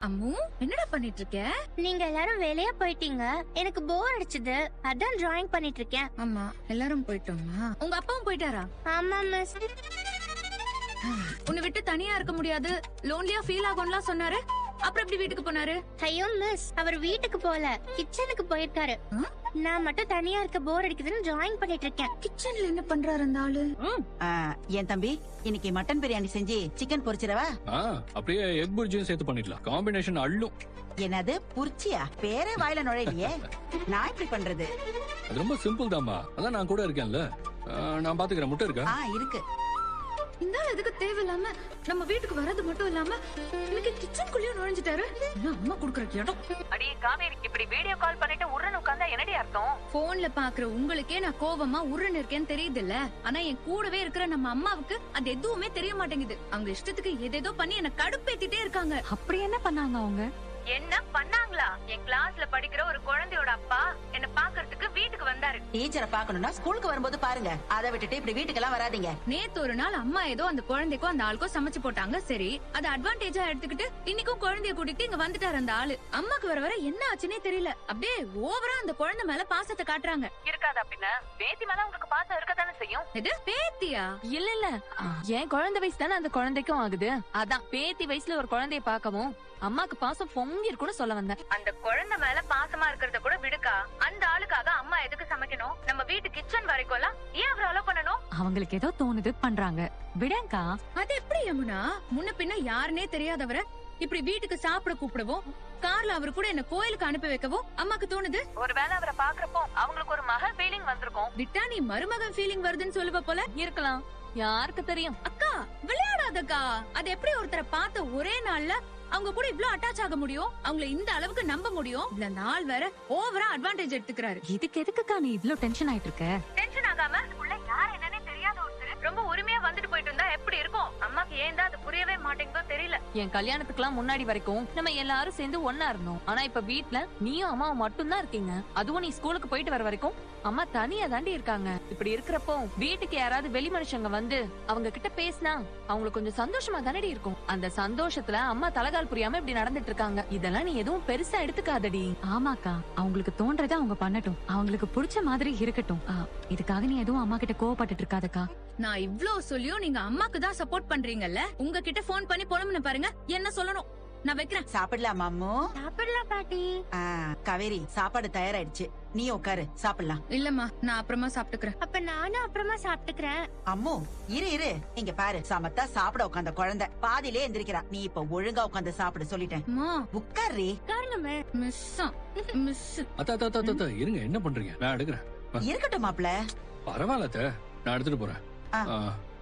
அம்மு, என்னடா பண்ணிட்டு இருக்க? நீங்க எல்லாரும் வேலையா போயிட்டீங்க, எனக்கு போர் அடிச்சது, அதான் டிராயிங் பண்ணிட்டு இருக்கேன். ஆமா, எல்லாரும் போயிட்டோமா? உங்க அப்பாவும் போயிட்டாரா? ஆமா மிஸ். உன்னை விட்டு தனியா இருக்க முடியாது, லோன்லியா ஃபீல் ஆகும்லாம் சொன்னாரு. அப்புறம் எப்படி வீட்டுக்கு போனாரு? ஐயோ மிஸ், அவர் வீட்டுக்கு போல, கிச்சனுக்கு போயிருக்காரு. நான் மட்டும் தனியா இருக்க போர் அடிக்குதுன்னு டிராயிங் பண்ணிட்டு இருக்கேன். கிச்சன்ல என்ன பண்றாரு அந்த ஆளு? என் தம்பி இன்னைக்கு மட்டன் பிரியாணி செஞ்சு சிக்கன் பொரிச்சிடவா? அப்படியே எக் புர்ஜியும் சேர்த்து பண்ணிடலாம். காம்பினேஷன் அள்ளும். என்னது புரிச்சியா? பேரே வாயில நுழையிலையே. நான் இப்படி பண்றது அது ரொம்ப சிம்பிள் தாமா. அதான் நான் கூட இருக்கேன்ல, நான் பாத்துக்கிறேன். முட்டை இருக்கா? இருக்கு. இந்த ஆள் எதுக்கு தேவையில்லாம நம்ம வீட்டுக்கு வர்றது மட்டும் இல்லாம இன்னைக்கு கிச்சனுக்குள்ளேயே நுழைஞ்சிட்டாரு. அம்மா குடுக்குற இடம். அடி காவேரி, இப்படி வீடியோ கால் பண்ணிட்டு உருன்னு உட்கார்ந்தா என்னடி அர்த்தம்? போன்ல பாக்குற உங்களுக்கே நான் கோவமா உருன்னு இருக்கேன்னு தெரியுது இல்ல? ஆனா என் கூடவே இருக்கிற நம்ம அம்மாவுக்கு அது எதுவுமே தெரிய மாட்டேங்குது. அவங்க இஷ்டத்துக்கு எதேதோ பண்ணி என்ன கடுப்பேத்திட்டே இருக்காங்க. அப்படி என்ன பண்ணாங்க அவங்க? என்ன பண்ணாங்களா? என் கிளாஸ்ல படிக்கிற ஒரு குழந்தையோட அப்பா என்ன பாக்குறதுக்கு வீட்டுக்கு வந்தாரு. டீச்சரை பாக்கணும்னா ஸ்கூலுக்கு வரும்போது பாருங்க, அதை விட்டுட்டு இப்படி வீட்டுக்கெல்லாம் வராதீங்க. நேத்து ஒரு நாள் அம்மா ஏதோ அந்த குழந்தைக்கும் அந்த ஆளுக்கும் சமைச்சு போட்டாங்க. சரி, அது அட்வான்டேஜா எடுத்துக்கிட்டு இன்னைக்கும் குழந்தைய கூட்டிட்டு இங்க வந்துட்டாரு அந்த ஆளு. அம்மாக்கு வர வர என்ன ஆச்சுன்னே தெரியல, அப்படியே ஓவரா அந்த குழந்தை மேல பாசத்தை காட்டுறாங்க. இருக்காதா பின்ன? பேத்தி மேல உங்களுக்கு பாசம் இருக்கத்தானே செய்யும். இது பேத்தியா? இல்ல இல்ல, என் குழந்தை வயசு தானே அந்த குழந்தைக்கும் ஆகுது. அதான் பேத்தி வயசுல ஒரு குழந்தைய பாக்கவும் அம்மாக்கு பாசம் பொங்கி இருக்குன்னு சொல்ல வந்தேன். அந்த குழந்தை மேல பாசமா இருக்கிறத கூட விடுக்கா, அந்த ஆளுக்காக அம்மா எதுக்கு சமைக்கணும்? நம்ம வீட்டு கிச்சன் வரைக்கும் எல்லாம் ஏன் அவர் அலோ பண்ணணும்? அவங்களுக்கு ஏதோ தோணுது பண்றாங்க, விடங்கா. அது எப்படி யமுனா? முன்ன பின்ன யாருன்னே தெரியாதவரை இப்படி வீட்டுக்கு சாப்பிட கூப்பிடவும், கார்ல அவரு கூட என்ன கோயிலுக்கு அனுப்பி வைக்கவும் அம்மாக்கு தோணுது. ஒருவேளை அவரை பாக்குறப்போ அவங்களுக்கு ஒரு மக ஃபீலிங் வந்திருக்கும். விட்டா நீ மருமகன் ஃபீலிங் வருதுன்னு சொல்லுவ போல. இருக்கலாம், யாருக்கு தெரியும். அக்கா விளையாடாதக்கா. அது எப்படி ஒருத்தரை பார்த்த ஒரே நாள்ல அவங்க கூட இவ்ளோ அட்டாச் ஆக முடியும்? அவங்கள இந்த அளவுக்கு நம்ப முடியும்? இந்த நாள் வேற ஓவரா அட்வான்டேஜ் எடுத்துக்கிறாரு. இதுக்கு எதுக்குக்கா நீ இவ்ளோ டென்ஷன் ஆயிட்டு இருக்க? டென்ஷன் ஆகாம உள்ள யார் என்னன்னே தெரியாத ஒருத்தர் ரொம்ப உரிமையா வந்துட்டு போயிட்டு இருந்தா எப்படி இருக்கும்? அம்மாக்கு ஏன் தான் அது புரியவே மாட்டேங்குதோ தெரியல. என் கல்யாணத்துக்குலாம் முன்னாடி வரைக்கும் நம்ம எல்லாரும் சேர்ந்து ஒன்னா இருந்தோம். ஆனா இப்ப வீட்ல நீயும் அம்மாவும் மட்டும் தான் இருக்கீங்க. அதுவும் நீ ஸ்கூலுக்கு போயிட்டு வர வரைக்கும் அம்மா தனியா தாண்டி இருக்காங்க. இப்படி இருக்கிறப்போ வீட்டுக்கு யாராவது வெளி மனுஷங்க வந்து அவங்க கிட்ட பேசினா அவங்களுக்கு கொஞ்சம் சந்தோஷமா தானடி இருக்கும். அந்த சந்தோஷத்துல அம்மா தலகால் புரியாம இப்படி நடந்துட்டு இருக்காங்க. இதெல்லாம் நீ எதுவும் பெருசா எடுத்துக்காதடி. ஆமாக்கா, அவங்களுக்கு தோன்றதை அவங்க பண்ணட்டும், அவங்களுக்கு பிடிச்ச மாதிரி இருக்கட்டும். இதுக்காக நீ எதுவும் அம்மா கிட்ட கோவப்பட்டு இருக்காதக்கா. நான் இவ்ளோ சொல்லியும் நீங்க அம்மாக்கு தான் சப்போர்ட் பண்றீங்கல்ல? உங்ககிட்ட போன் பண்ணி புலம்புன பாருங்க, என்ன சொல்லணும்? நான் வைக்கிறேன். சாப்பிடலாம் அம்மு? சாப்பிடலாம் பாட்டி. காவேரி, சாப்பாடு தயாராயிடுச்சு, நீ உட்காரு சாப்பிடலாம். இல்லம்மா, நான் அப்புறமா சாப்பிட்டுக்கிறேன். அப்ப நானும் அப்புறமா சாப்பிட்டுக்கிறேன். அம்மு இரு இரு, இங்க பாரு, சமத்தா சாப்பிட உட்காந்த குழந்தை பாதியிலே எந்திரிக்கிறா. நீ இப்ப ஒழுங்கா உட்காந்து சாப்பிட சொல்லிட்டேன். உட்காரு. காரணமே மிஸ் மிஸ். அத்தா இருங்க, என்ன பண்றீங்க? நான் எடுக்கிறேன். இருக்கட்டும் மாப்ள. பரவாயில்ல அத்தை, நான் எடுத்துட்டு போறேன்.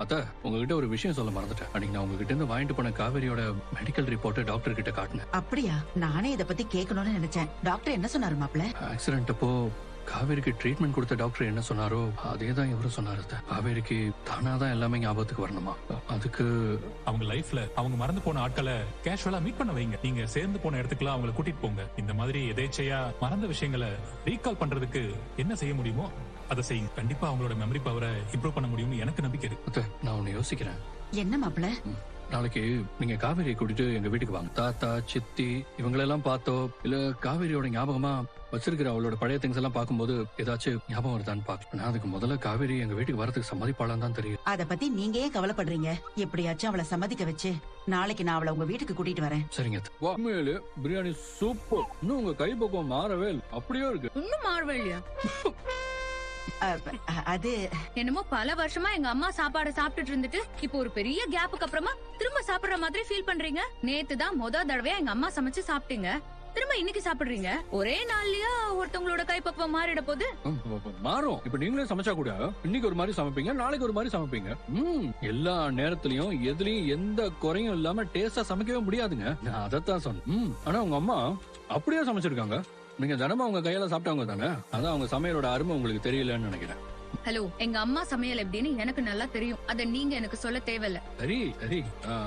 அத்த, உங்ககிட்ட ஒரு விஷயம் சொல்ல மறந்துட்டேன். அன்னைக்கு நான் உங்ககிட்ட இருந்து வாங்கிட்டு போன காவேரியோட மெடிக்கல் ரிப்போர்ட் டாக்டர் கிட்ட காட்டினேன். அப்படியா? நானே இத பத்தி கேட்கணும்னு நினைச்சேன். டாக்டர் என்ன சொன்னாரு மாப்ள? ஆக்சிடென்ட் அப்போ காவேரிக்கு ட்ரீட்மெண்ட் கொடுத்த டாக்டர் என்ன சொன்னாரோ அதேதான் இவரும் சொன்னாரு. காவேரிக்கு தானாதான் எல்லாமே ஞாபகத்துக்கு வரணுமா? அதுக்கு அவங்க லைஃப்ல அவங்க மறந்து போன ஆட்களை கேஷுவலா மீட் பண்ண வைங்க. நீங்க சேர்ந்து போன இடத்துக்குலாம் அவங்களை கூட்டிட்டு போங்க. இந்த மாதிரி எதேச்சையா மறந்த விஷயங்களை ரீகால் பண்றதுக்கு என்ன செய்ய முடியுமோ அதை செய்யுங்க. கண்டிப்பா அவங்களோட மெமரி பவரை இம்ப்ரூவ் பண்ண முடியும்னு எனக்கு நம்பிக்கை இருக்கு. நான் ஒண்ணு யோசிக்கிறேன். என்ன மாப்ள? நாளைக்கு நீங்க காவேரியை கூட்டிட்டு எங்க வீட்டுக்கு வாங்க. தாத்தா, சித்தி இவங்களெல்லாம் பார்த்தோ இல்ல காவேரியோட ஞாபகமா வச்சிருக்கிற அவளோட பழைய திங்ஸ் எல்லாம் பார்க்கும்போது ஏதாச்சும் ஞாபகம் வருதான்னு பாக்க. நான் அதுக்கு முதல்ல காவேரி எங்க வீட்டுக்கு வரதுக்கு சம்மதிப்பாளான்னு தான் தெரியும். அத பத்தி நீங்க ஏன் கவலைப்படுறீங்க? எப்படியாச்சும் அவளை சம்மதிக்க வச்சு நாளைக்கு நான் அவளை உங்க வீட்டுக்கு கூட்டிட்டு வரேன். சரிங்க. உண்மையிலே பிரியாணி சூப்பர். இன்னும் உங்க கை பக்கம் மாறவே இல்லை, அப்படியே இருக்கு. இன்னும் மாறவே இல்லையா? அது என்னமோ பல வருஷமா எங்க அம்மா சாப்பாடு சாப்பிட்டுட்டு இருந்துட்டு இப்போ ஒரு பெரிய கேப்புக்கு அப்புறமா திரும்ப சாப்பிடுற மாதிரி ஃபீல் பண்றீங்க. நேத்து தான் முத தடவையா எங்க அம்மா சமைச்சு சாப்பிட்டீங்க, திரும்ப இன்னைக்கு சாப்பிடுறீங்க. ஒரே நாள்லயா ஒருத்தவங்களோட கைப்பக்குவம் மாறிட போது? மாறும். இப்ப நீங்களே சமைச்சா கூட இன்னைக்கு ஒரு மாதிரி சமைப்பீங்க, நாளைக்கு ஒரு மாதிரி சமைப்பீங்க. எல்லா நேரத்திலயும் எதுலயும் எந்த குறையும் இல்லாம டேஸ்டா சமைக்கவே முடியாதுங்க. நான் அதைத்தான் சொன்னேன். ஆனா உங்க அம்மா அப்படியே சமைச்சிருக்காங்க. நீங்க தினமும் அவங்க கையால சாப்பிட்டவங்க தானே, அதான் அவங்க சமையலோட அருமை உங்களுக்கு தெரியலன்னு நினைக்கிறேன். ஹலோ, எங்க அம்மா சமையல் எப்படின்னு எனக்கு நல்லா தெரியும். அத நீங்க எனக்கு சொல்ல தேவையில்ல. சரி சரி.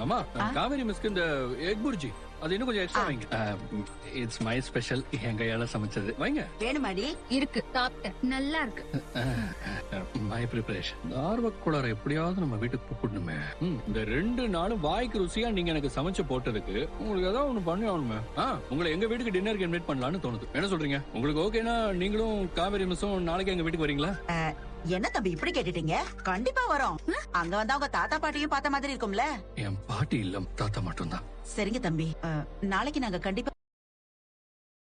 அம்மா, காவேரி மிஸ்க்கு இந்த எக் புர்ஜி அது இன்னும் கொஞ்சம் எக்ஸ்ட்ரா வைங்க. இட்ஸ் மை ஸ்பெஷல், என் கையால சமைச்சது. வைங்க. வேணுமாடி? இருக்கு, சாப்பிட்டேன், நல்லா இருக்கு. My preparation. ஆர்வக்குளரை எப்படியாவது நம்ம வீட்டுக்கு கூப்பிடணுமே. இந்த 2 நாளும் வாய்க்கு ருசியா நீங்க எனக்கு சமைச்சு போட்டதுக்கு உங்களுக்கு ஏதாவது ஒண்ணு பண்ணி ஆகணுமே. உங்களை எங்க வீட்டுக்கு டின்னருக்கு இன்வைட் பண்ணலாம்னு தோணுது. என்ன சொல்றீங்க? உங்களுக்கு ஓகேனா நீங்களும் காவேரி மிஸ்ஸும் நாளைக்கு எங்க வீட்டுக்கு வரீங்களா? என்ன தம்பி இப்படி கேட்டுட்டீங்க? கண்டிப்பா வரோம். அங்க வந்து அவங்க தாத்தா பாட்டியும் பார்த்த மாதிரி இருக்கும்ல. என் பாட்டி இல்லம், தாத்தா மட்டும்தான். சரிங்க தம்பி, நாளைக்கு நாங்க கண்டிப்பா